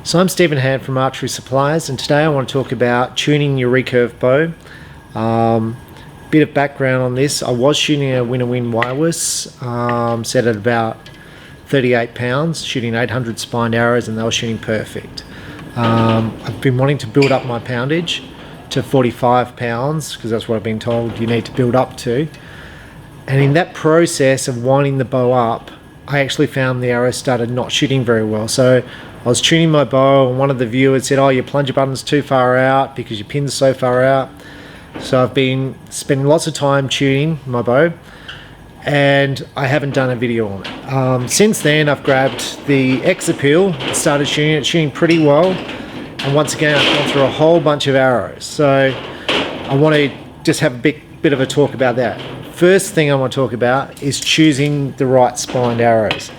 So I'm Stephen Hand from Archery Supplies, and today I want to talk about tuning your recurve bow. Bit of background on this: I was shooting a Win wireless, set at about 38 pounds, shooting 800 spined arrows, and they were shooting perfect. I've been wanting to build up my poundage to 45 pounds because that's what I've been told you need to build up to. And in that process of winding the bow up, I actually found the arrows started not shooting very well. So I was tuning my bow, and one of the viewers said, "Oh, your plunger button's too far out because your pin's so far out." So I've been spending lots of time tuning my bow, and I haven't done a video on it. Since then, I've grabbed the X Appeal, started shooting it, shooting pretty well, and once again, I've gone through a whole bunch of arrows. So I want to just have a bit of a talk about that. First thing I want to talk about is choosing the right spined arrows.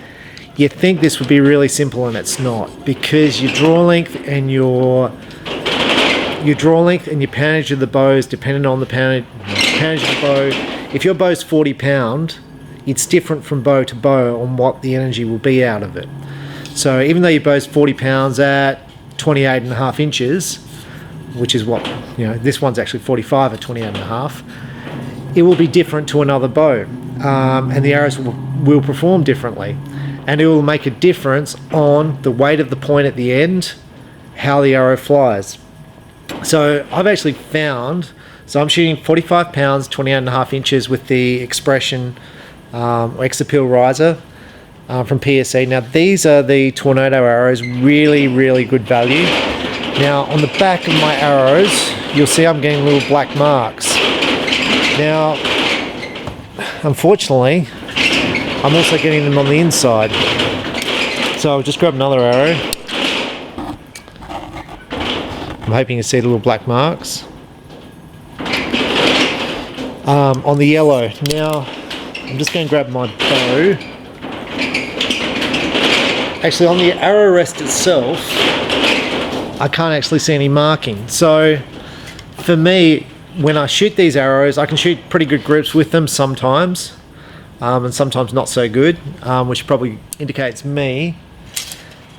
You'd think this would be really simple, and it's not, because your draw length and your poundage of the bow is dependent on the poundage of the bow. If your bow's 40 pound, it's different from bow to bow on what the energy will be out of it. So even though your bow's 40 pounds at 28.5 inches, which is what, this one's actually 45 at 28.5, it will be different to another bow, and the arrows will perform differently, and it will make a difference on the weight of the point at the end, how the arrow flies. So I've actually found, so I'm shooting 45 pounds, 28.5 inches with the Expression X Appeal riser from PSE. Now these are the Tornado arrows, really good value. Now on the back of my arrows, you'll see I'm getting little black marks. Now, unfortunately, I'm also getting them on the inside. So I'll just grab another arrow. I'm hoping you see the little black marks. On the yellow. Now, I'm just going to grab my bow. Actually, on the arrow rest itself, I can't actually see any marking. So, for me, when I shoot these arrows, I can shoot pretty good groups with them sometimes, and sometimes not so good, which probably indicates me.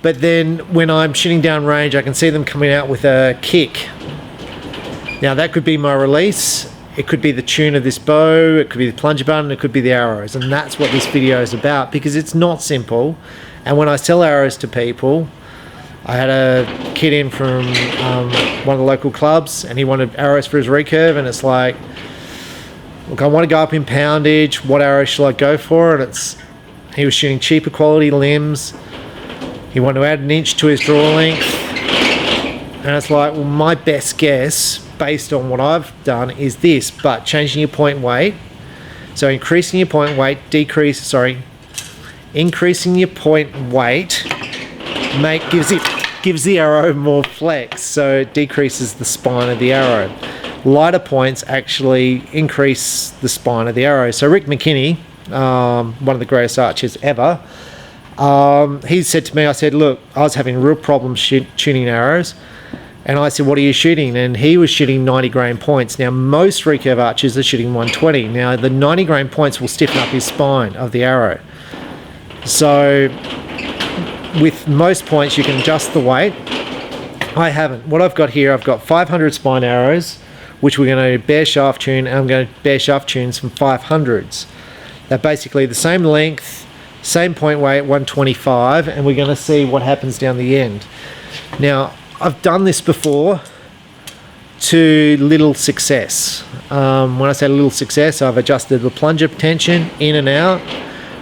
But then when I'm shooting down range, I can see them coming out with a kick. Now that could be my release, it could be the tune of this bow, it could be the plunger button, it could be the arrows, and that's what this video is about, because it's not simple. And when I sell arrows to people, I had a kid in from one of the local clubs, and he wanted arrows for his recurve, and it's like, look, I want to go up in poundage, what arrow shall I go for? And he was shooting cheaper quality limbs, he wanted to add an inch to his draw length, and it's like, well, my best guess based on what I've done is this, but changing your point weight, so increasing your point weight, increasing your point weight gives the arrow more flex, so it decreases the spine of the arrow. Lighter points actually increase the spine of the arrow. So Rick McKinney, one of the greatest archers ever, he said to me, I said, look, I was having real problems tuning arrows, and I said, what are you shooting? And he was shooting 90 grain points. Now most recurve archers are shooting 120. Now the 90 grain points will stiffen up his spine of the arrow. So with most points you can adjust the weight. I haven't. What I've got here, I've got 500 spine arrows, which we're going to Bareshaft tune, and I'm going to Bareshaft tune some 500s. They're basically the same length, same point weight, 125, and we're going to see what happens down the end. Now I've done this before to little success. When I say little success, I've adjusted the plunger tension in and out,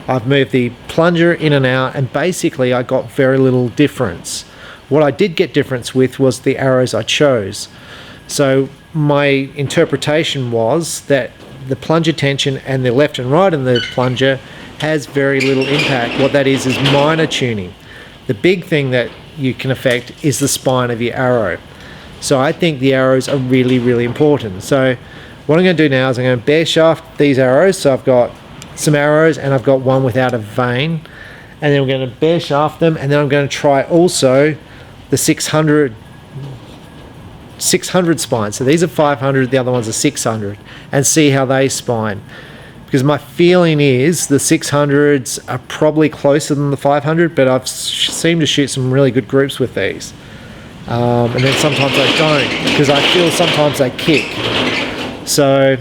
I've moved the plunger in and out, and basically I got very little difference. What I did get difference with was the arrows I chose. So my interpretation was that the plunger tension and the left and right in the plunger has very little impact. What that is minor tuning. The big thing that you can affect is the spine of your arrow. So I think the arrows are really important. So what I'm going to do now is I'm going to Bareshaft these arrows. So I've got some arrows and I've got one without a vein, and then we're going to Bareshaft them, and then I'm going to try also the 600 spine. So these are 500, the other ones are 600, and see how they spine. because my feeling is the 600s are probably closer than the 500, but I've seemed to shoot some really good groups with these. And then sometimes I don't, because I feel sometimes they kick. So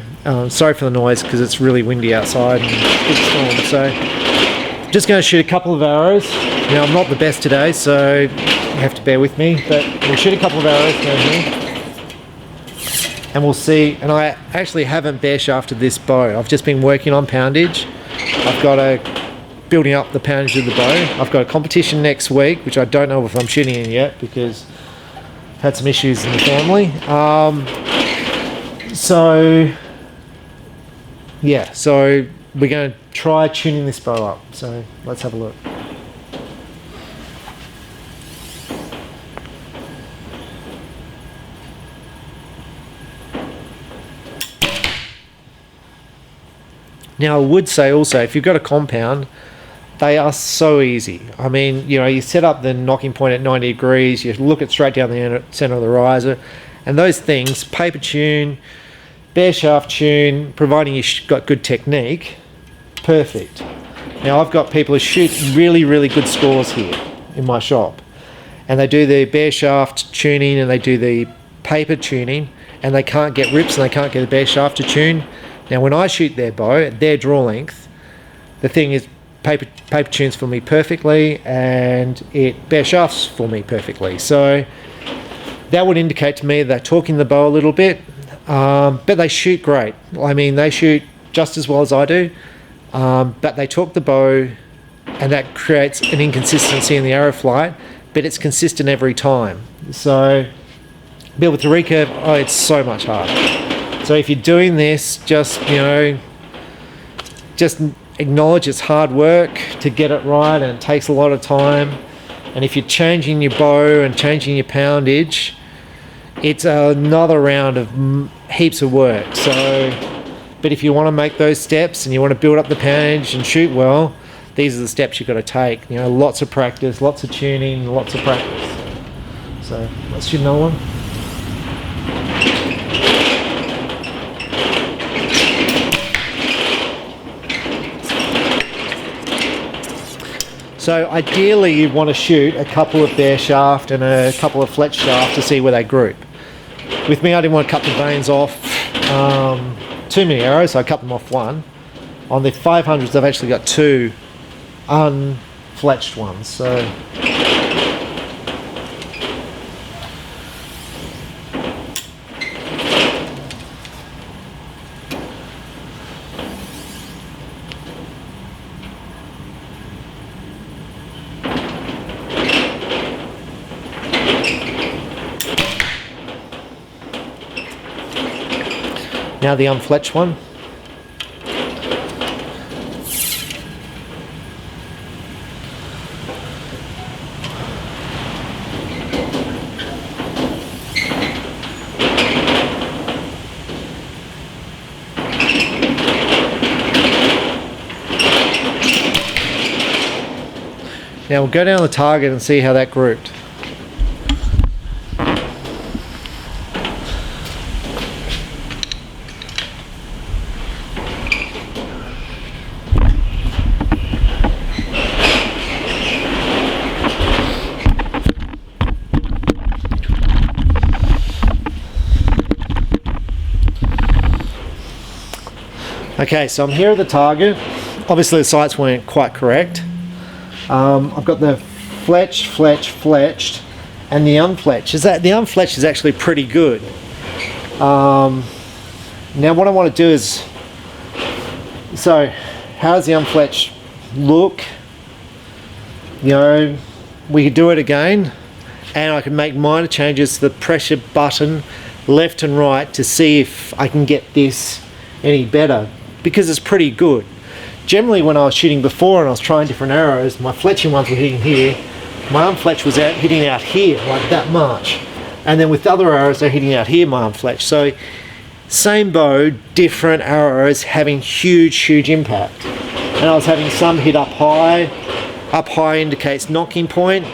sorry for the noise, because it's really windy outside and big storm. So just going to shoot a couple of arrows. Now I'm not the best today, so you have to bear with me, but we'll shoot a couple of arrows down here. And we'll see. And I actually haven't bare shafted this bow. I've just been working on poundage. I've got building up the poundage of the bow. I've got a competition next week, which I don't know if I'm shooting in yet, because I've had some issues in the family. So yeah, so we're going to try tuning this bow up. So let's have a look. Now I would say also, if you've got a compound, they are so easy. I mean, you know, you set up the knocking point at 90 degrees, you look it straight down the center of the riser, and those things, paper tune, bare shaft tune, providing you've got good technique, perfect. Now I've got people who shoot really, really good scores here in my shop, and they do the bare shaft tuning and they do the paper tuning, and they can't get rips and they can't get the bare shaft to tune. Now when I shoot their bow at their draw length, the thing is paper tunes for me perfectly, and it bare shafts for me perfectly. So that would indicate to me they're torquing the bow a little bit, but they shoot great. I mean, they shoot just as well as I do, but they torque the bow, and that creates an inconsistency in the arrow flight, but it's consistent every time. So but with the recurve, oh, it's so much harder. So if you're doing this, just, you know, just acknowledge it's hard work to get it right, and it takes a lot of time. And if you're changing your bow and changing your poundage, it's another round of heaps of work. So, but if you want to make those steps and you want to build up the poundage and shoot well, these are the steps you've got to take. You know, lots of practice, lots of tuning, lots of practice. So let's shoot another one. So ideally you want to shoot a couple of bare shaft and a couple of fletch shaft to see where they group. With me, I didn't want to cut the vanes off too many arrows, so I cut them off one. On the 500s I've actually got two unfletched ones. So now the unfletched one. Now we'll go down the target and see how that grouped. Okay, so I'm here at the target. Obviously the sights weren't quite correct. I've got the fletched, and the unfletched. The unfletched is actually pretty good. Now what I want to do is, so how does the unfletched look? You know, we could do it again, and I can make minor changes to the pressure button left and right to see if I can get this any better, because it's pretty good. Generally when I was shooting before and I was trying different arrows, my fletching ones were hitting here, my unfletched was hitting out here, like that much. And then with other arrows they're hitting out here, my unfletched. So same bow, different arrows having huge impact. And I was having some hit up high. Up high indicates knocking point,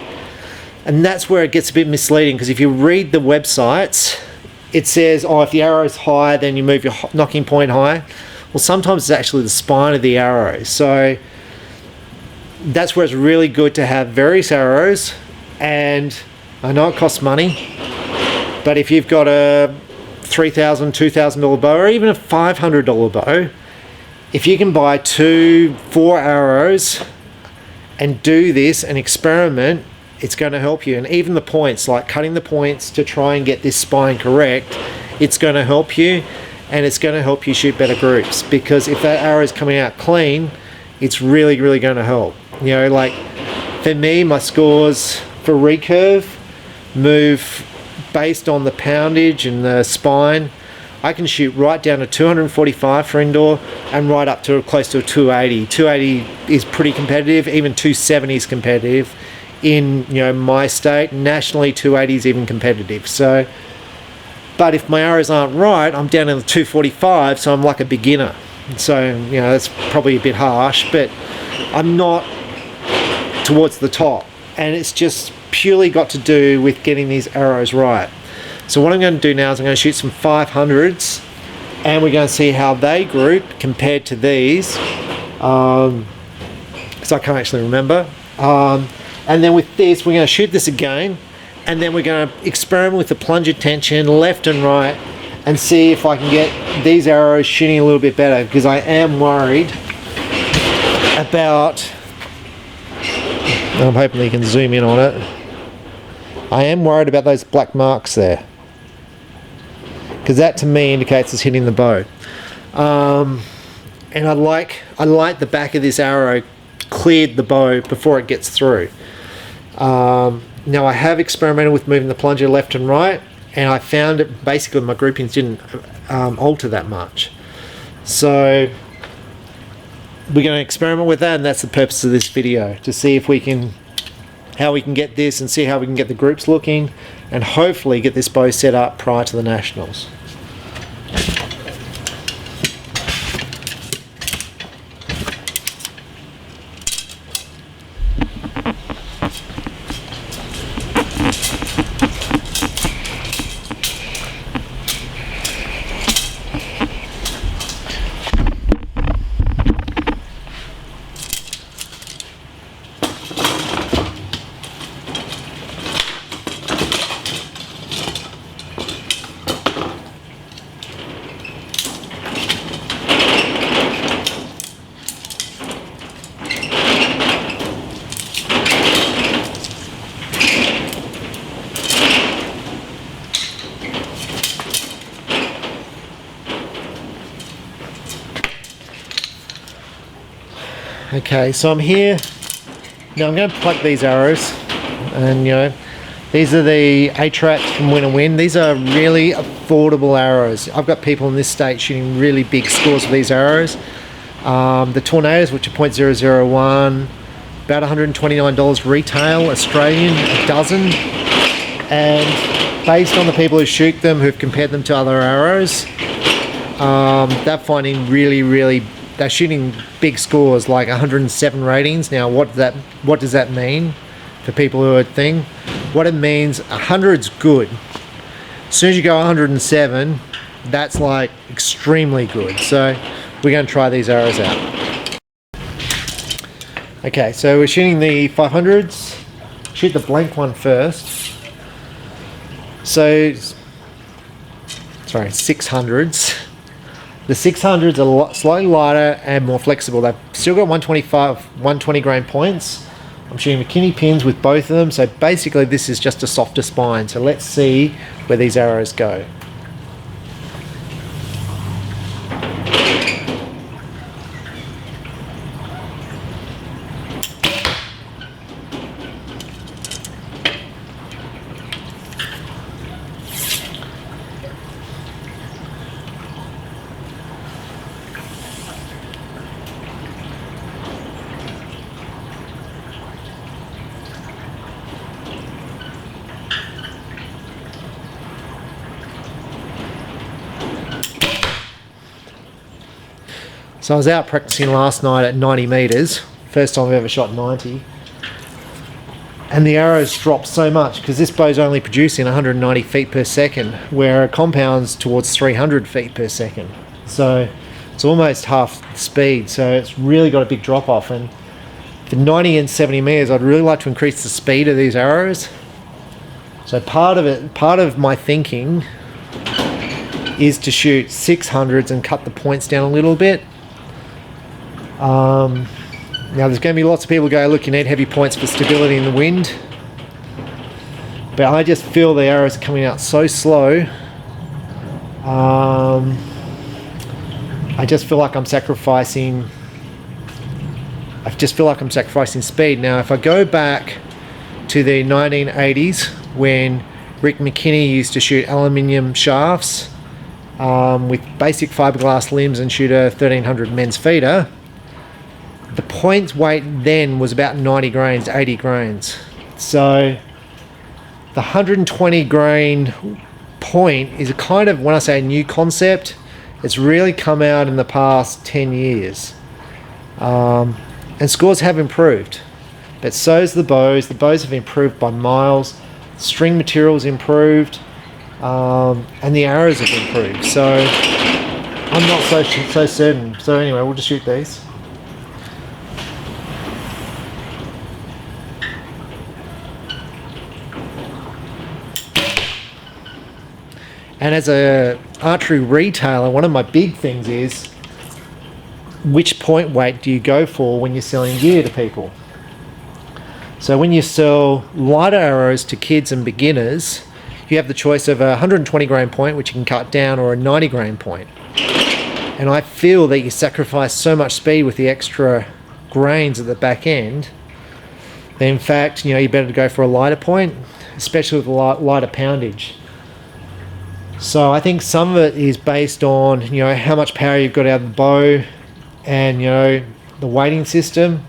and that's where it gets a bit misleading, because if you read the websites, it says, oh, if the arrow's high then you move your knocking point high. Well, sometimes it's actually the spine of the arrow. So that's where it's really good to have various arrows. And I know it costs money, but if you've got a $3,000, $2,000 bow, or even a $500 bow, if you can buy 2-4 arrows and do this and experiment, it's going to help you. And even the points, like cutting the points to try and get this spine correct, it's going to help you, and it's going to help you shoot better groups, because if that arrow is coming out clean, it's really, really going to help. You know, like for me, my scores for recurve move based on the poundage and the spine. I can shoot right down to 245 for indoor and right up to close to a 280. 280 is pretty competitive, even 270 is competitive in, you know, my state. Nationally, 280 is even competitive. So, but if my arrows aren't right, I'm down in the 245, so I'm like a beginner. So, you know, that's probably a bit harsh, but I'm not towards the top. And it's just purely got to do with getting these arrows right. So what I'm going to do now is I'm going to shoot some 500s, and we're going to see how they group compared to these, because I can't actually remember. And then with this, we're going to shoot this again, and then we're going to experiment with the plunger tension left and right and see if I can get these arrows shooting a little bit better, because I am worried about, I'm hoping you can zoom in on it, I am worried about those black marks there, because that to me indicates it's hitting the bow. And I like the back of this arrow cleared the bow before it gets through. Now I have experimented with moving the plunger left and right, and I found it basically my groupings didn't alter that much. So we're going to experiment with that, and that's the purpose of this video, to see if we can, how we can get this and see how we can get the groups looking, and hopefully get this bow set up prior to the Nationals. Okay, so I'm here now. I'm going to plug these arrows, and you know, these are the A-Traps from Win and Win. These are really affordable arrows. I've got people in this state shooting really big scores with these arrows. The Tornadoes, which are .001, about $129 retail Australian a dozen, and based on the people who shoot them, who've compared them to other arrows, they're finding really they're shooting big scores, like 107 ratings. Now what does that mean for people who are thing? What it means, 100's good. As soon as you go 107, that's like extremely good. So we're going to try these arrows out. Okay, so we're shooting the 500s. Shoot the blank one first. So, sorry, 600s. The 600s are slightly lighter and more flexible. They've still got 120 grain points. I'm shooting McKinney pins with both of them, so basically this is just a softer spine. So let's see where these arrows go. So I was out practicing last night at 90 meters, first time I've ever shot 90, and the arrows dropped so much because this bow's only producing 190 feet per second, where a compound's towards 300 feet per second. So It's almost half the speed, so it's really got a big drop off. And for 90 and 70 meters, I'd really like to increase the speed of these arrows. So part of my thinking is to shoot 600s and cut the points down a little bit. Now there's going to be lots of people go, look, you need heavy points for stability in the wind. But I just feel the arrows are coming out so slow. I just feel like I'm sacrificing speed. Now if I go back to the 1980s when Rick McKinney used to shoot aluminium shafts with basic fiberglass limbs and shoot a 1300 men's feeder, the point weight then was about 90 grains, 80 grains. So the 120 grain point is a kind of, when I say a new concept, it's really come out in the past 10 years. And scores have improved, but so's the bows. The bows have improved by miles. String materials improved, and the arrows have improved. So I'm not so certain. So anyway, we'll just shoot these. And as a archery retailer, one of my big things is, which point weight do you go for when you're selling gear to people? So when you sell lighter arrows to kids and beginners, you have the choice of a 120 grain point, which you can cut down, or a 90 grain point. And I feel that you sacrifice so much speed with the extra grains at the back end, that in fact, you're better to go for a lighter point, especially with lighter poundage. So I think some of it is based on, how much power you've got out of the bow and, the weighting system.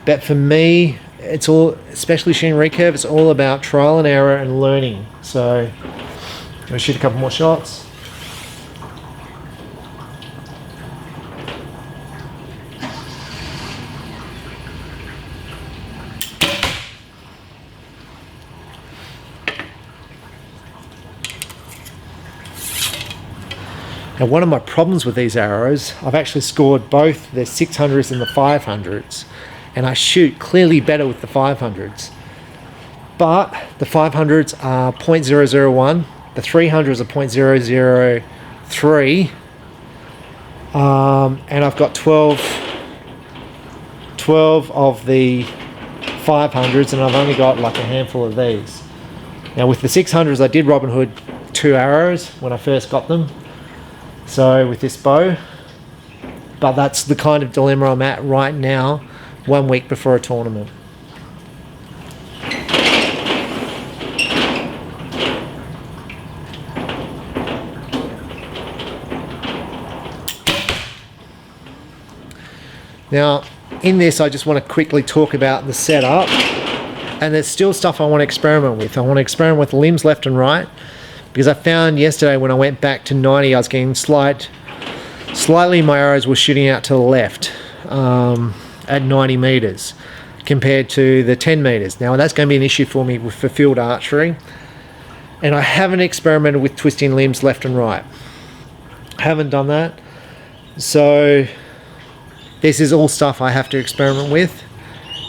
But for me, it's all, especially shooting recurve, it's all about trial and error and learning. So I'm going to shoot a couple more shots. Now one of my problems with these arrows, I've actually scored both the 600s and the 500s, and I shoot clearly better with the 500s. But the 500s are 0.001, the 300s are 0.003, and I've got 12 of the 500s, and I've only got like a handful of these. Now with the 600s, I did Robin Hood 2 arrows when I first got them. So with this bow, but that's the kind of dilemma I'm at right now, 1 week before a tournament. Now, in this, I just want to quickly talk about the setup, and there's still stuff I want to experiment with. I want to experiment with limbs left and right, because I found yesterday when I went back to 90, I was getting slightly my arrows were shooting out to the left at 90 meters compared to the 10 meters. Now that's going to be an issue for me for field archery, and I haven't experimented with twisting limbs left and right. I haven't done that. So this is all stuff I have to experiment with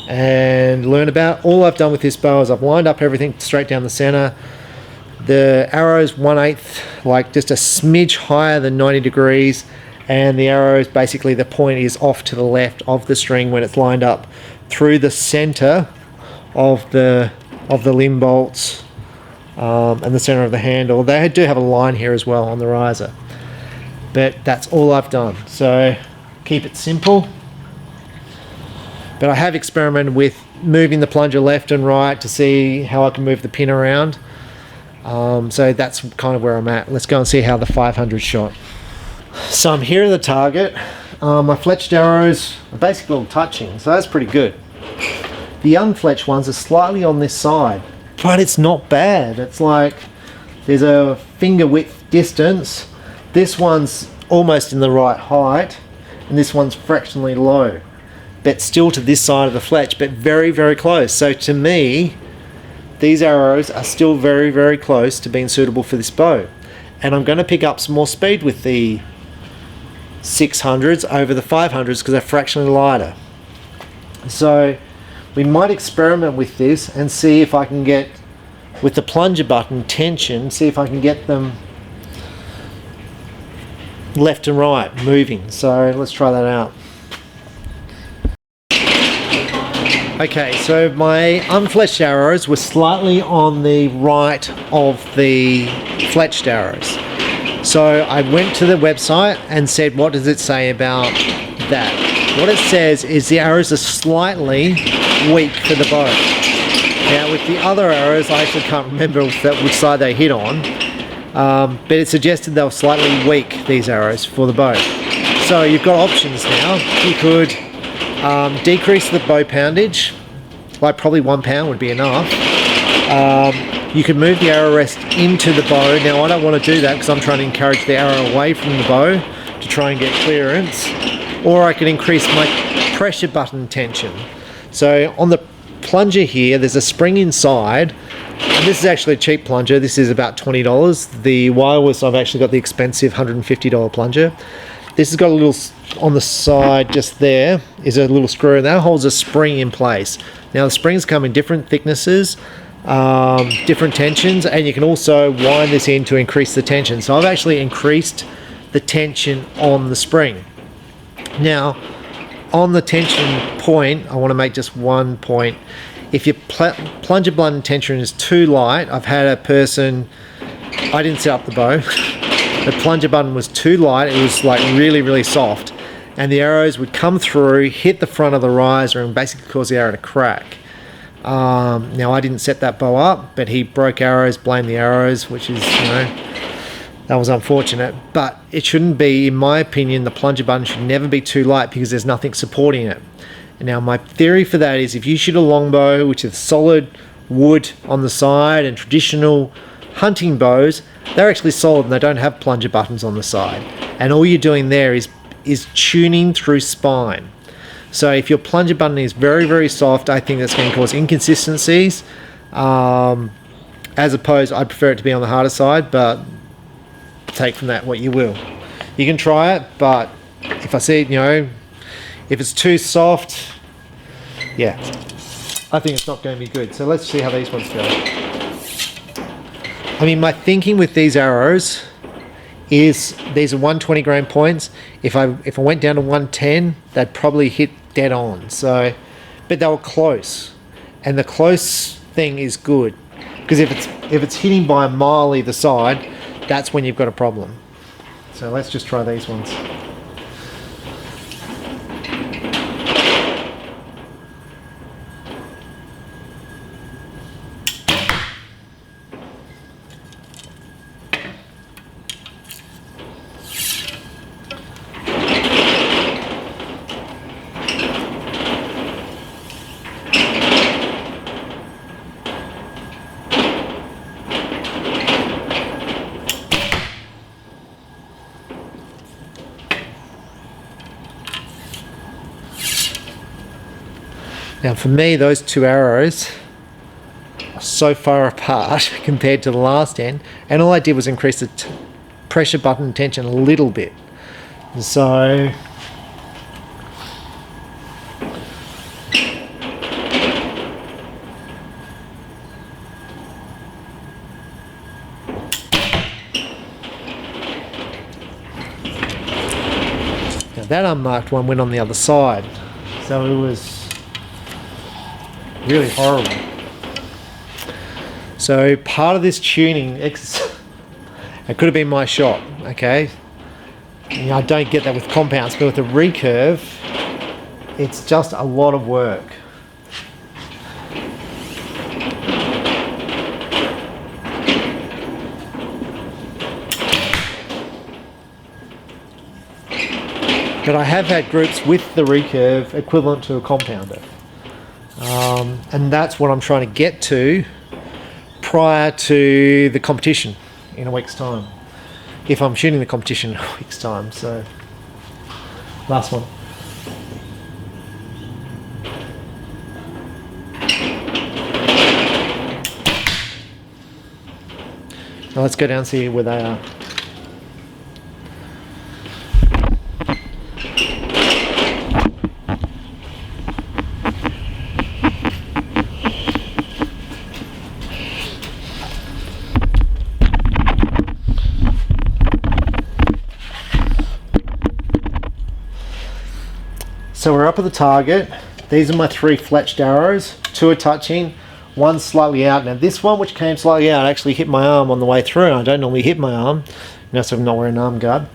and learn about. All I've done with this bow is I've lined up everything straight down the center. The arrow's 1/8, like just a smidge higher than 90 degrees, and the arrow's basically, the point is off to the left of the string when it's lined up through the center of the limb bolts and the center of the handle. They do have a line here as well on the riser, but that's all I've done. So keep it simple. But I have experimented with moving the plunger left and right to see how I can move the pin around. So that's kind of where I'm at. Let's go and see how the 500 shot. So I'm here at the target. My fletched arrows are basically all touching, so that's pretty good. The unfletched ones are slightly on this side, but it's not bad. It's like there's a finger width distance. This one's almost in the right height, and this one's fractionally low, but still to this side of the fletch, but very, very close. So to me, these arrows are still very, very close to being suitable for this bow. And I'm going to pick up some more speed with the 600s over the 500s because they're fractionally lighter. So we might experiment with this and see if I can get, with the plunger button tension, see if I can get them left and right moving. So let's try that out. Okay, so my unfletched arrows were slightly on the right of the fletched arrows. So I went to the website and said, what does it say about that? What it says is the arrows are slightly weak for the bow. Now with the other arrows, I actually can't remember which side they hit on, but it suggested they were slightly weak, these arrows, for the bow. So you've got options now. You could decrease the bow poundage, like probably 1 pound would be enough. You could move the arrow rest into the bow. Now I don't want to do that because I'm trying to encourage the arrow away from the bow to try and get clearance. Or I could increase my pressure button tension. So on the plunger here, there's a spring inside, and this is actually a cheap plunger. This is about $20. The wireless, I've actually got the expensive $150 plunger. This has got a little, on the side just there is a little screw, and that holds a spring in place. Now the springs come in different thicknesses, different tensions, and you can also wind this in to increase the tension. So I've actually increased the tension on the spring. Now on the tension point, I want to make just one point. If your plunger button tension is too light, I've had a person, I didn't set up the bow, the plunger button was too light, it was like really soft, and the arrows would come through, hit the front of the riser, and basically cause the arrow to crack. Now I didn't set that bow up, but he broke arrows, blamed the arrows, which is, you know, that was unfortunate. But it shouldn't be, in my opinion, the plunger button should never be too light because there's nothing supporting it. And now my theory for that is if you shoot a longbow, which is solid wood on the side, and traditional hunting bows, they're actually solid and they don't have plunger buttons on the side. And all you're doing there is tuning through spine. So if your plunger button is very soft, I think that's going to cause inconsistencies. As opposed, I prefer it to be on the harder side, but take from that what you will. You can try it, but if I see, you know, if it's too soft, yeah, I think it's not going to be good. So let's see how these ones go. I mean, my thinking with these arrows is these are 120 grain points. If I went down to 110, they'd probably hit dead on. So, but they were close, and the close thing is good because if it's hitting by a mile either side, that's when you've got a problem. So let's just try these ones. Now for me, those two arrows are so far apart compared to the last end, and all I did was increase the pressure button tension a little bit. So now that unmarked one went on the other side, so it was really horrible. So part of this tuning exercise, it could have been my shot, okay? You know, I don't get that with compounds, but with a recurve, it's just a lot of work. But I have had groups with the recurve equivalent to a compounder. And that's what I'm trying to get to prior to the competition in a week's time. If I'm shooting the competition in a week's time. So, last one. Now let's go down and see where they are. So we're up at the target. These are my 3 fletched arrows. 2 are touching, 1's slightly out. Now this one, which came slightly out, actually hit my arm on the way through. I don't normally hit my arm, so I'm not wearing an arm guard.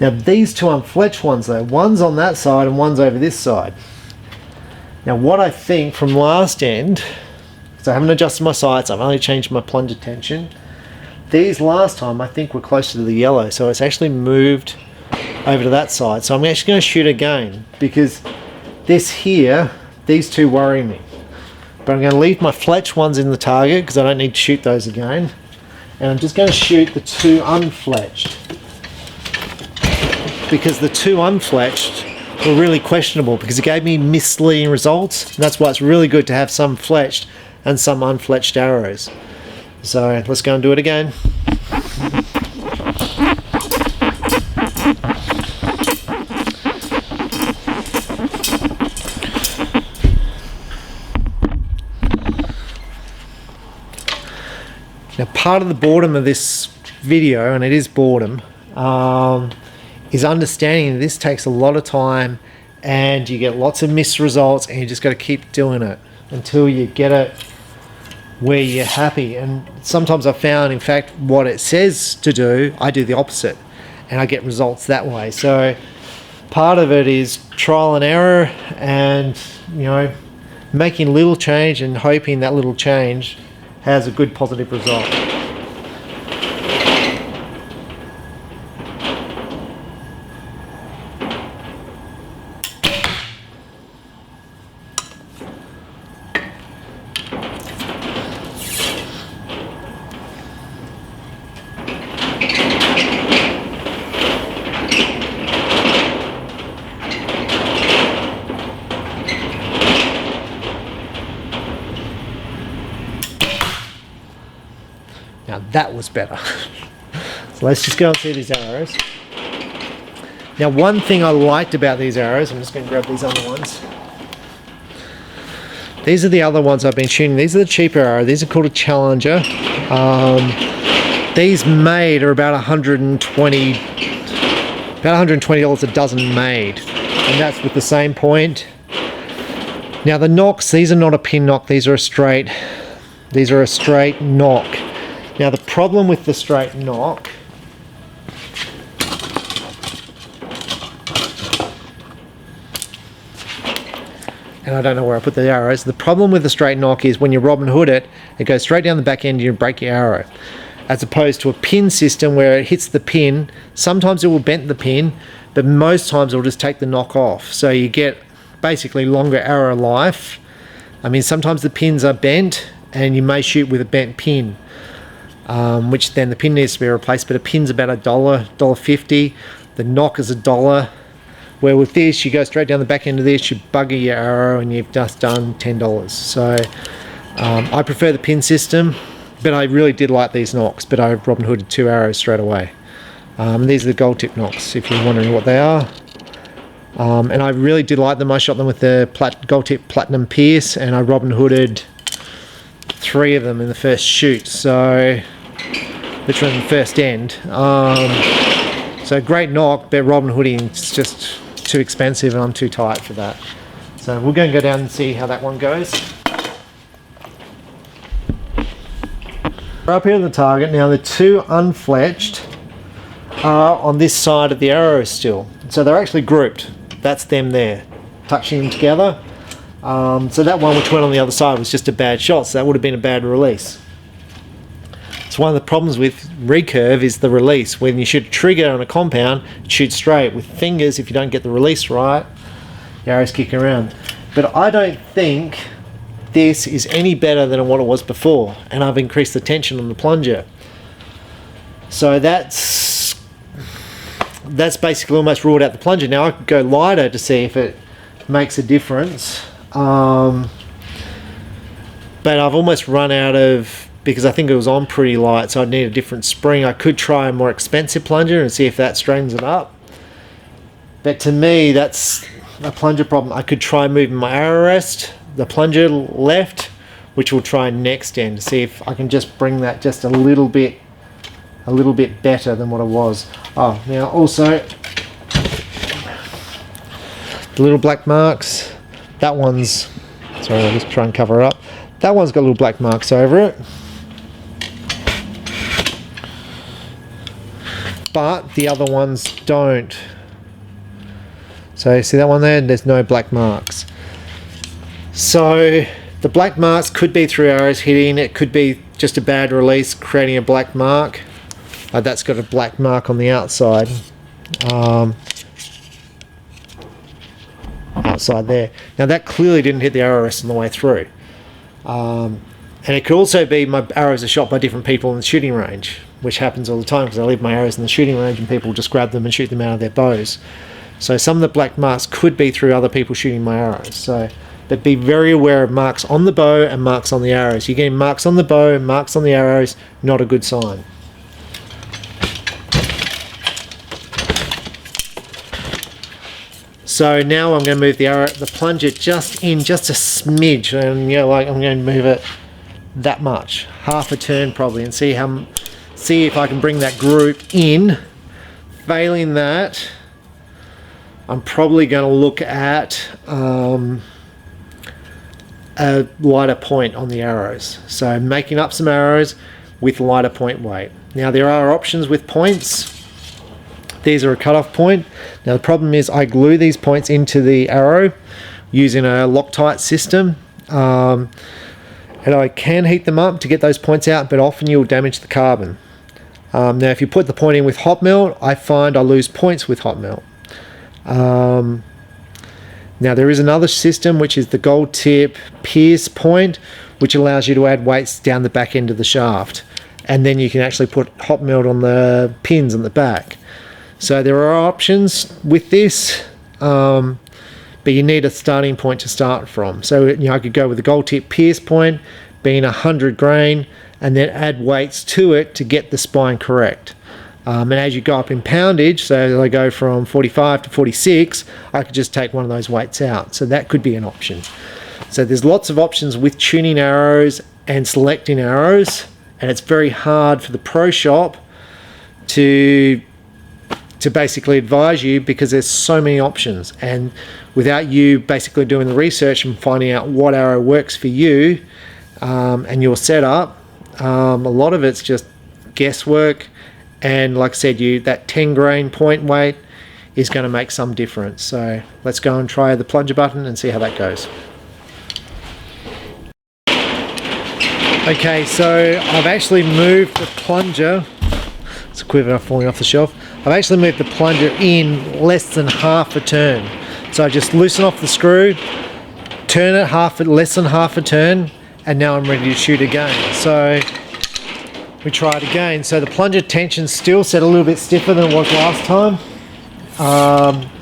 Now these 2 unfletched ones though, one's on that side and one's over this side. Now what I think from last end, because I haven't adjusted my sights, I've only changed my plunger tension. These last time I think were closer to the yellow, so it's actually moved over to that side. So I'm actually going to shoot again, because this here, these 2 worry me. But I'm going to leave my fletched ones in the target because I don't need to shoot those again. And I'm just going to shoot the 2 unfletched, because the 2 unfletched were really questionable because it gave me misleading results. And that's why it's really good to have some fletched and some unfletched arrows. So let's go and do it again. Now part of the boredom of this video, and it is boredom, is understanding that this takes a lot of time and you get lots of missed results, and you just got to keep doing it until you get it where you're happy. And sometimes I've found, in fact, what it says to do, I do the opposite and I get results that way. So part of it is trial and error, and making little change and hoping that little change has a good positive result. Now that was better. So let's just go and see these arrows. Now one thing I liked about these arrows, I'm just going to grab these other ones. These are the other ones I've been shooting. These are the cheaper arrows. These are called a Challenger. These made are about $120 a dozen made, and that's with the same point. Now the nocks, these are not a pin nock. These are a straight nock. Now the problem with the straight nock, and I don't know where I put the arrows, the problem with the straight nock is when you Robin Hood it, it goes straight down the back end and you break your arrow. As opposed to a pin system where it hits the pin, sometimes it will bend the pin, but most times it will just take the nock off. So you get basically longer arrow life. I mean, sometimes the pins are bent and you may shoot with a bent pin. Which then the pin needs to be replaced, but a pin's about $1.50. The nock is $1. Where with this, you go straight down the back end of this, you bugger your arrow, and you've just done $10. So I prefer the pin system, but I really did like these nocks. But I Robin Hooded 2 arrows straight away. These are the gold tip nocks, if you're wondering what they are. And I really did like them. I shot them with the gold tip platinum pierce, and I Robin Hooded 3 of them in the first shoot. So literally in the first end. So great nock, but Robin Hooding is just too expensive and I'm too tight for that. So we're going to go down and see how that one goes. We're up here at the target. Now the 2 unfletched are on this side of the arrow still. So they're actually grouped. That's them there, touching them together. So that one which went on the other side was just a bad shot, so that would have been a bad release. So one of the problems with recurve is the release. When you shoot a trigger on a compound, it shoots straight. With fingers, if you don't get the release right, the arrow's kicking around. But I don't think this is any better than what it was before, and I've increased the tension on the plunger. So that's basically almost ruled out the plunger. Now I could go lighter to see if it makes a difference. But I've almost run out of, because I think it was on pretty light, so I'd need a different spring. I could try a more expensive plunger and see if that straightens it up. But to me, that's a plunger problem. I could try moving my arrow rest, the plunger left, which we'll try next end to see if I can just bring that just a little bit a little bit better than what it was. Oh, now also the little black marks, that one's, sorry, I'll just try and cover it up. That one's got little black marks over it. But the other ones don't. So you see that one there? There's no black marks. So the black marks could be through arrows hitting, it could be just a bad release creating a black mark. That's got a black mark on the outside. Outside there. Now that clearly didn't hit the arrow rest on the way through. And it could also be my arrows are shot by different people in the shooting range, which happens all the time because I leave my arrows in the shooting range and people just grab them and shoot them out of their bows. So some of the black marks could be through other people shooting my arrows. So, but be very aware of marks on the bow and marks on the arrows. You're getting marks on the bow, marks on the arrows, not a good sign. So now I'm going to move the plunger just a smidge, and like I'm going to move it that much, half a turn probably, and see if I can bring that group in. Failing that, I'm probably going to look at a lighter point on the arrows. So making up some arrows with lighter point weight. Now there are options with points. These are a cutoff point. Now the problem is I glue these points into the arrow using a Loctite system. And I can heat them up to get those points out, but often you'll damage the carbon. Now if you put the point in with hot melt, I find I lose points with hot melt. Now there is another system which is the gold tip pierce point, which allows you to add weights down the back end of the shaft, and then you can actually put hot melt on the pins on the back. So there are options with this, but you need a starting point to start from. So I could go with the gold tip pierce point being 100 grain and then add weights to it to get the spine correct. And as you go up in poundage, so I go from 45 to 46, I could just take one of those weights out. So that could be an option. So there's lots of options with tuning arrows and selecting arrows, and it's very hard for the pro shop to basically advise you because there's so many options, and without you basically doing the research and finding out what arrow works for you and your setup, a lot of it's just guesswork. And like I said, that 10 grain point weight is going to make some difference. So let's go and try the plunger button and see how that goes. Okay, so I've actually moved the plunger. It's a quiver falling off the shelf. I've actually moved the plunger in less than half a turn. So I just loosen off the screw, turn it less than half a turn, and now I'm ready to shoot again. So we try it again. So the plunger tension's still set a little bit stiffer than it was last time.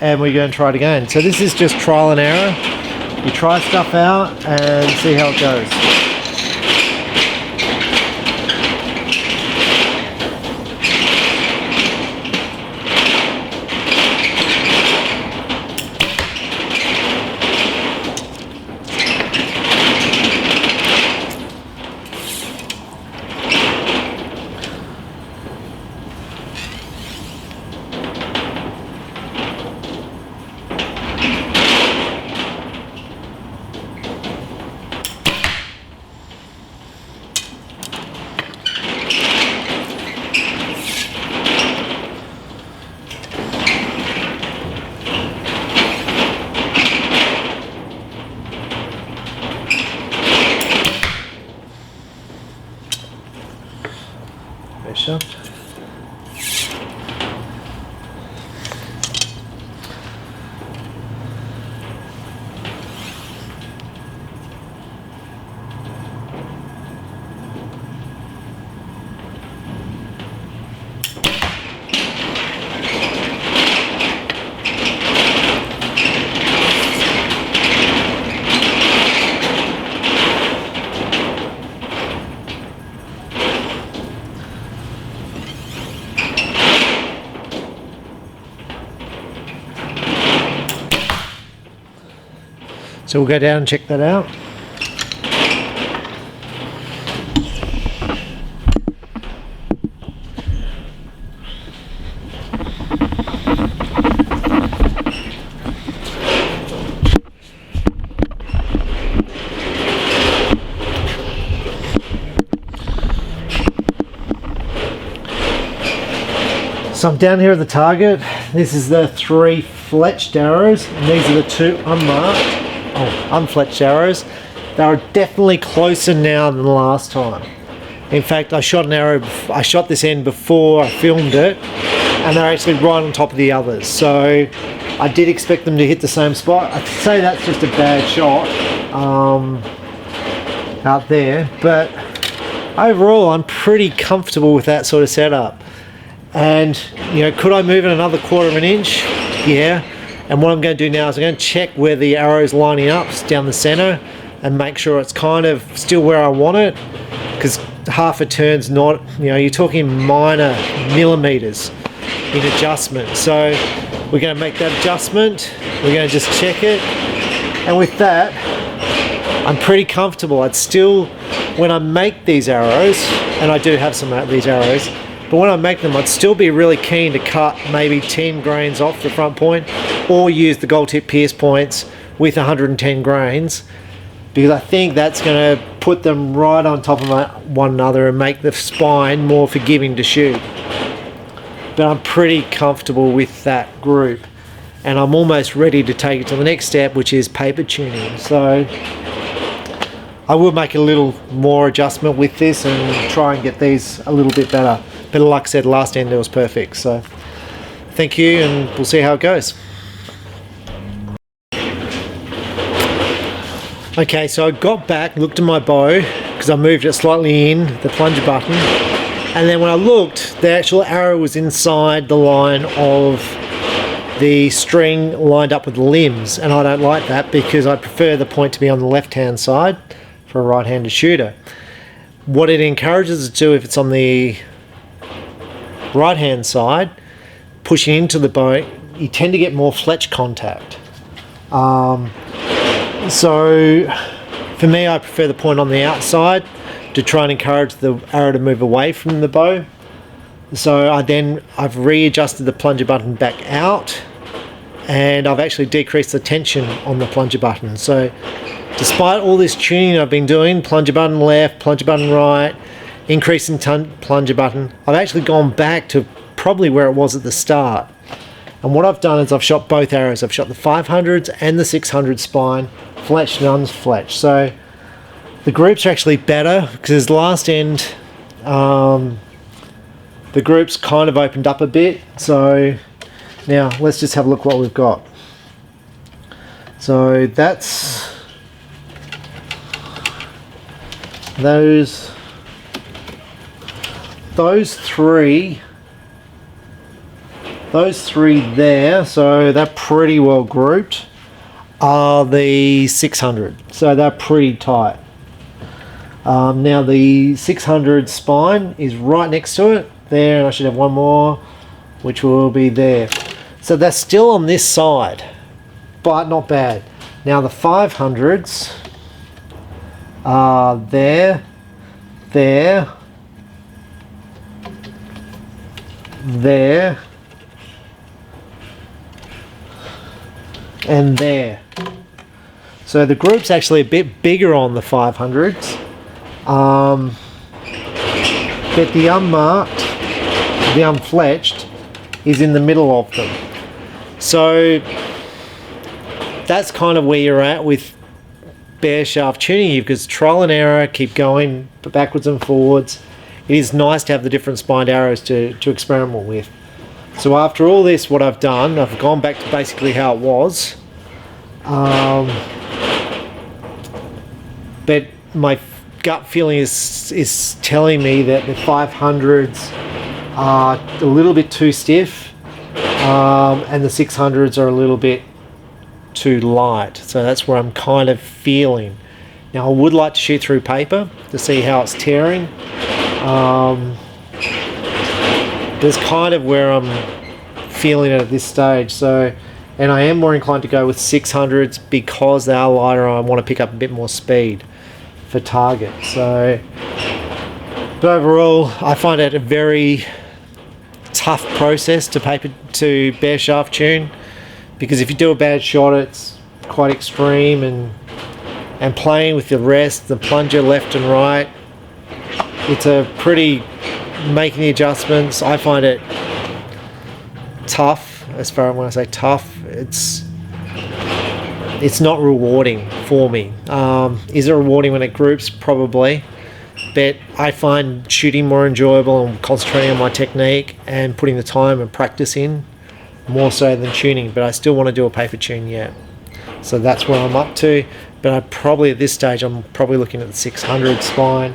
And we're going to try it again. So this is just trial and error. You try stuff out and see how it goes. Bareshaft. So we'll go down and check that out. So I'm down here at the target. This is the 3 fletched arrows, and these are the 2 unfletched arrows. They are definitely closer now than the last time. In fact, I shot this end before I filmed it, and they're actually right on top of the others. So I did expect them to hit the same spot. I'd say that's just a bad shot out there, but overall I'm pretty comfortable with that sort of setup. And you know, could I move it another 1/4 of an inch? Yeah. And what I'm going to do now is I'm going to check where the arrow's lining up down the center and make sure it's kind of still where I want it, because half a turn's not, you know, you're talking minor millimeters in adjustment. So we're going to make that adjustment, we're going to just check it, and with that I'm pretty comfortable. I'd still, when I make these arrows, and I do have some of these arrows, but when I make them, I'd still be really keen to cut maybe 10 grains off the front point, or use the gold tip pierce points with 110 grains, because I think that's going to put them right on top of one another and make the spine more forgiving to shoot. But I'm pretty comfortable with that group, and I'm almost ready to take it to the next step, which is paper tuning. So I will make a little more adjustment with this and try and get these a little bit better. But like I said, last end it was perfect. So thank you, and we'll see how it goes. Okay, so I got back, looked at my bow, because I moved it slightly in, the plunger button, and then when I looked, the actual arrow was inside the line of the string lined up with the limbs, and I don't like that because I prefer the point to be on the left hand side for a right-handed shooter. What it encourages us to do, if it's on the right hand side, pushing into the bow, you tend to get more fletch contact. So for me, I prefer the point on the outside to try and encourage the arrow to move away from the bow. So I've readjusted the plunger button back out, and I've actually decreased the tension on the plunger button. So despite all this tuning I've been doing, plunger button left, plunger button right, increasing plunger button, I've actually gone back to probably where it was at the start. And what I've done is I've shot both arrows. I've shot the 500s and the 600 spine, fletched and unfletched. So the groups are actually better, because last end the groups kind of opened up a bit. So now let's just have a look what we've got. So that's those three there, so they're pretty well grouped, are the 600, so they're pretty tight. Now the 600 spine is right next to it there, and I should have one more which will be there. So they're still on this side, but not bad. Now the 500s are there, and there. So the group's actually a bit bigger on the 500s, but the unmarked, the unfletched, is in the middle of them. So that's kind of where you're at with Bareshaft tuning. You can trial and error, keep going backwards and forwards. It is nice to have the different spined arrows to experiment with. So after all this, what I've done, I've gone back to basically how it was. But my gut feeling is telling me that the 500s are a little bit too stiff, and the 600s are a little bit too light. So that's where I'm kind of feeling. Now I would like to shoot through paper to see how it's tearing. That's kind of where I'm feeling it at this stage. So, and I am more inclined to go with 600s because they are lighter and I want to pick up a bit more speed for target. So, but overall, I find it a very tough process to Bareshaft tune, because if you do a bad shot, it's quite extreme, and playing with the rest, the plunger left and right, it's a pretty, making the adjustments, I find it tough. As far as when I say tough, it's not rewarding for me. Is it rewarding when it groups? Probably. But I find shooting more enjoyable and concentrating on my technique and putting the time and practice in more so than tuning. But I still want to do a paper tune yet. So that's where I'm up to. But I probably at this stage I'm probably looking at the 600 spine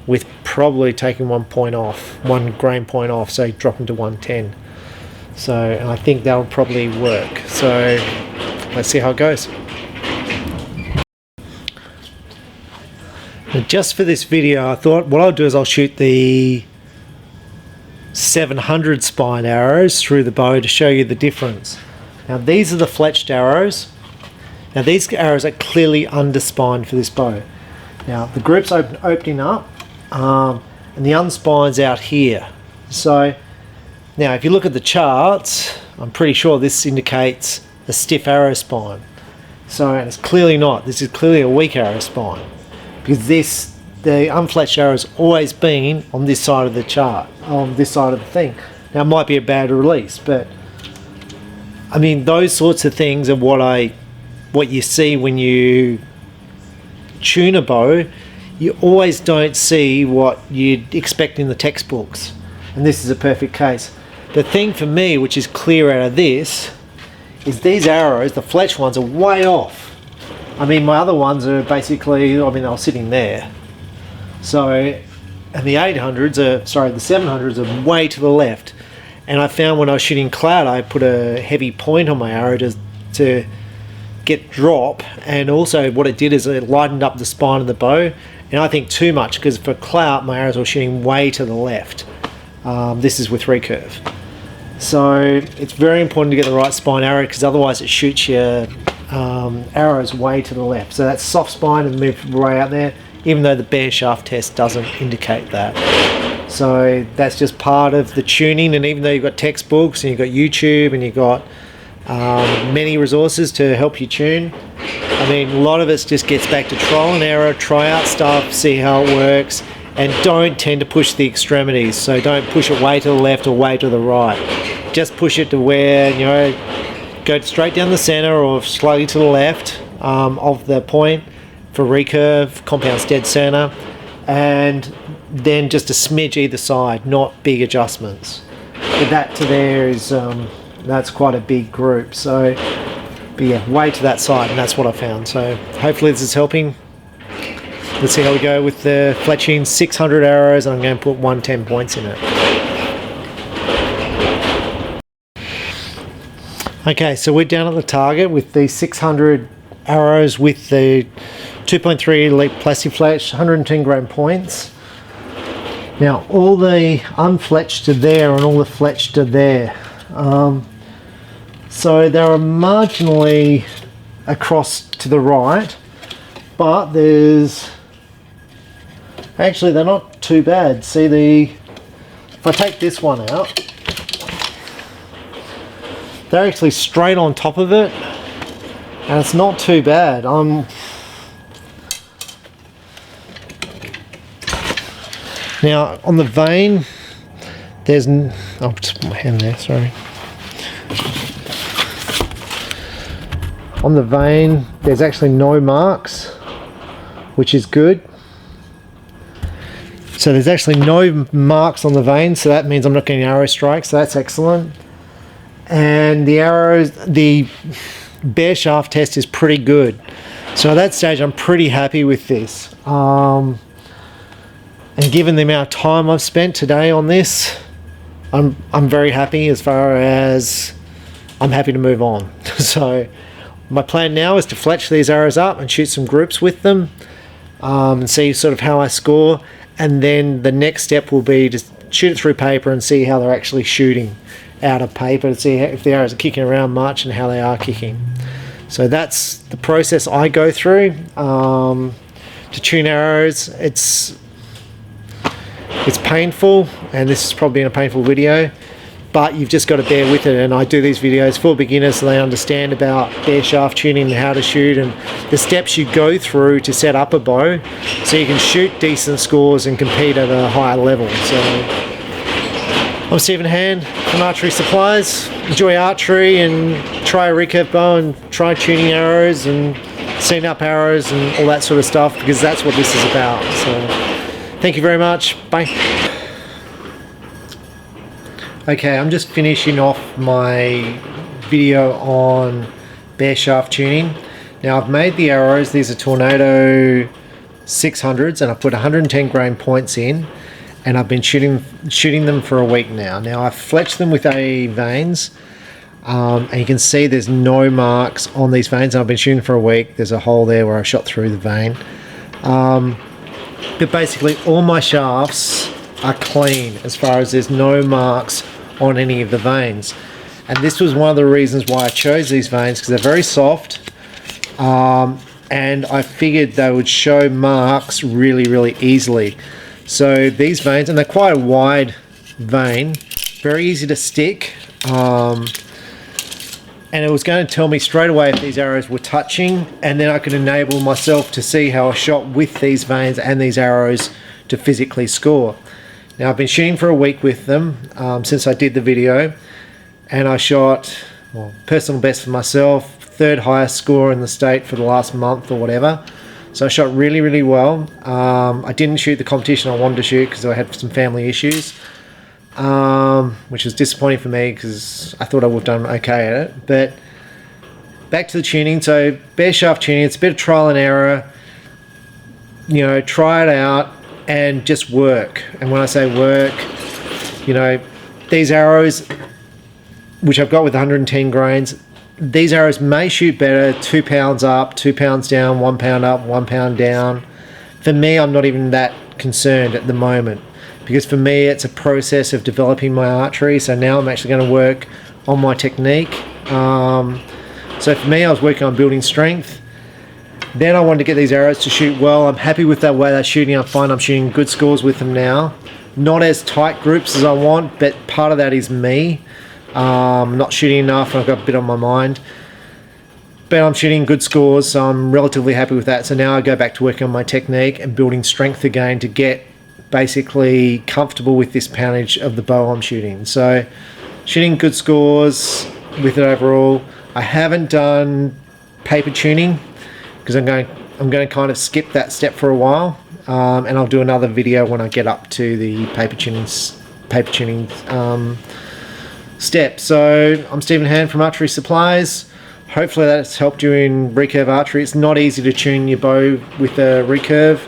with probably taking 1 point off, 1 grain point off, so dropping to 110. So, and I think that'll probably work. So let's see how it goes. Now, just for this video, I thought what I'll do is I'll shoot the 700 spine arrows through the bow to show you the difference. Now these are the fletched arrows. Now these arrows are clearly underspined for this bow. Now the group's opening up and the unspine's out here. So now if you look at the charts, I'm pretty sure this indicates a stiff arrow spine. So and it's clearly not. This is clearly a weak arrow spine, because the unfletched arrow has always been on this side of the chart, on this side of the thing. Now it might be a bad release, but I mean those sorts of things are what you see when you tune a bow. You always don't see what you'd expect in the textbooks, and this is a perfect case. The thing for me which is clear out of this is these arrows, the fletched ones, are way off. I mean my other ones are basically, I mean they're sitting there. So, and the 800s are, sorry, the 700s are way to the left. And I found when I was shooting cloud, I put a heavy point on my arrow to get drop, and also what it did is it lightened up the spine of the bow, and I think too much, because for clout my arrows were shooting way to the left. This is with recurve, so it's very important to get the right spine arrow, because otherwise it shoots your arrows way to the left. So that's soft spine and move way out there, even though the Bareshaft test doesn't indicate that. So that's just part of the tuning, and even though you've got textbooks and you've got YouTube and you've got many resources to help you tune, I mean a lot of it just gets back to trial and error, try out stuff, see how it works, and don't tend to push the extremities. So don't push it way to the left or way to the right. Just push it to where, you know, go straight down the center or slightly to the left of the point for recurve, compounds dead center, and then just a smidge either side, not big adjustments. But that to there is that's quite a big group. So but yeah, way to that side, and that's what I found. So hopefully this is helping. Let's see how we go with the fletching 600 arrows, and I'm going to put 110 points in it. Okay, so we're down at the target with the 600 arrows with the 2.3 elite plastic fletch, 110 grain points. Now all the unfletched are there and all the fletched are there. So they're marginally across to the right, but there's actually, they're not too bad. See, if I take this one out, they're actually straight on top of it, and it's not too bad. Now on the vane, there's I'll just put my hand there, sorry. On the vane, there's actually no marks, which is good. So there's actually no marks on the vane, so that means I'm not getting arrow strikes, so that's excellent. And the arrows, the Bareshaft test is pretty good. So at that stage, I'm pretty happy with this. And given the amount of time I've spent today on this, I'm very happy. As far as I'm happy to move on. So my plan now is to fletch these arrows up and shoot some groups with them, and see sort of how I score. And then the next step will be to shoot it through paper and see how they're actually shooting out of paper, to see if the arrows are kicking around much and how they are kicking. So that's the process I go through to tune arrows. It's painful, and this is probably in a painful video, but you've just got to bear with it. And I do these videos for beginners so they understand about Bareshaft tuning and how to shoot and the steps you go through to set up a bow so you can shoot decent scores and compete at a higher level. So I'm Stephen Hand. from Archery Supplies. Enjoy archery and try a recurve bow and try tuning arrows and setting up arrows and all that sort of stuff, because that's what this is about. So thank you very much. Bye. Okay, I'm just finishing off my video on Bareshaft tuning. Now I've made the arrows. These are Tornado 600s and I put 110 grain points in, and I've been shooting them for a week now. Now I've fletched them with A vanes, and you can see there's no marks on these vanes. I've been shooting for a week. There's a hole there where I shot through the vane. But basically all my shafts are clean as far as there's no marks on any of the vanes. And this was one of the reasons why I chose these vanes, because they're very soft. And I figured they would show marks really easily. So these vanes, and they're quite a wide vane, very easy to stick, and it was going to tell me straight away if these arrows were touching, and then I could enable myself to see how I shot with these vanes and these arrows to physically score. Now I've been shooting for a week with them since I did the video, and I shot, well, personal best for myself, third highest score in the state for the last month or whatever. So I shot really well. I didn't shoot the competition I wanted to shoot because I had some family issues, which was disappointing for me because I thought I would have done okay at it. But back to the tuning. So Bareshaft tuning, it's a bit of trial and error. You know, try it out and just work. And when I say work, you know, these arrows, which I've got with 110 grains, these arrows may shoot better 2 pounds up, 2 pounds down, 1 pound up, 1 pound down. For me, I'm not even that concerned at the moment, because for me it's a process of developing my archery. So now I'm actually going to work on my technique. So for me, I was working on building strength. Then I wanted to get these arrows to shoot well. I'm happy with that way they're shooting. I find I'm shooting good scores with them now. Not as tight groups as I want, but part of that is me. Not shooting enough, I've got a bit on my mind, but I'm shooting good scores, so I'm relatively happy with that. So now I go back to working on my technique and building strength again to get basically comfortable with this poundage of the bow I'm shooting. So shooting good scores with it overall. I haven't done paper tuning because I'm going to kind of skip that step for a while, and I'll do another video when I get up to the paper tuning step. So I'm Stephen Hand from Archery Supplies. Hopefully that's helped you in recurve archery. It's not easy to tune your bow with a recurve.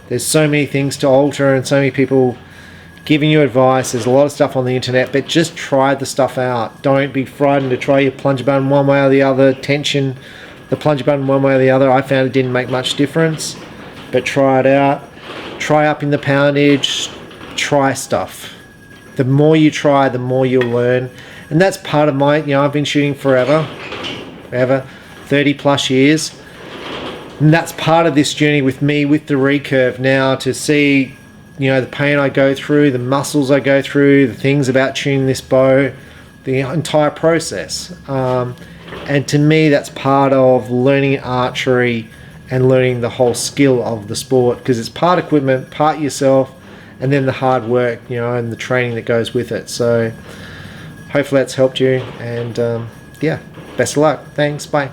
There's so many things to alter and so many people giving you advice. There's a lot of stuff on the internet, but just try the stuff out. Don't be frightened to try your plunger button one way or the other, tension the plunger button one way or the other. I found it didn't make much difference, but try it out. Try up in the poundage, try stuff. The more you try, the more you'll learn. And that's part of my, you know, I've been shooting forever, 30 plus years. And that's part of this journey with me with the recurve now, to see, you know, the pain I go through, the muscles I go through, the things about tuning this bow, the entire process. And to me, that's part of learning archery and learning the whole skill of the sport, because it's part equipment, part yourself, and then the hard work, you know, and the training that goes with it. So hopefully that's helped you, and yeah, best of luck. Thanks, bye.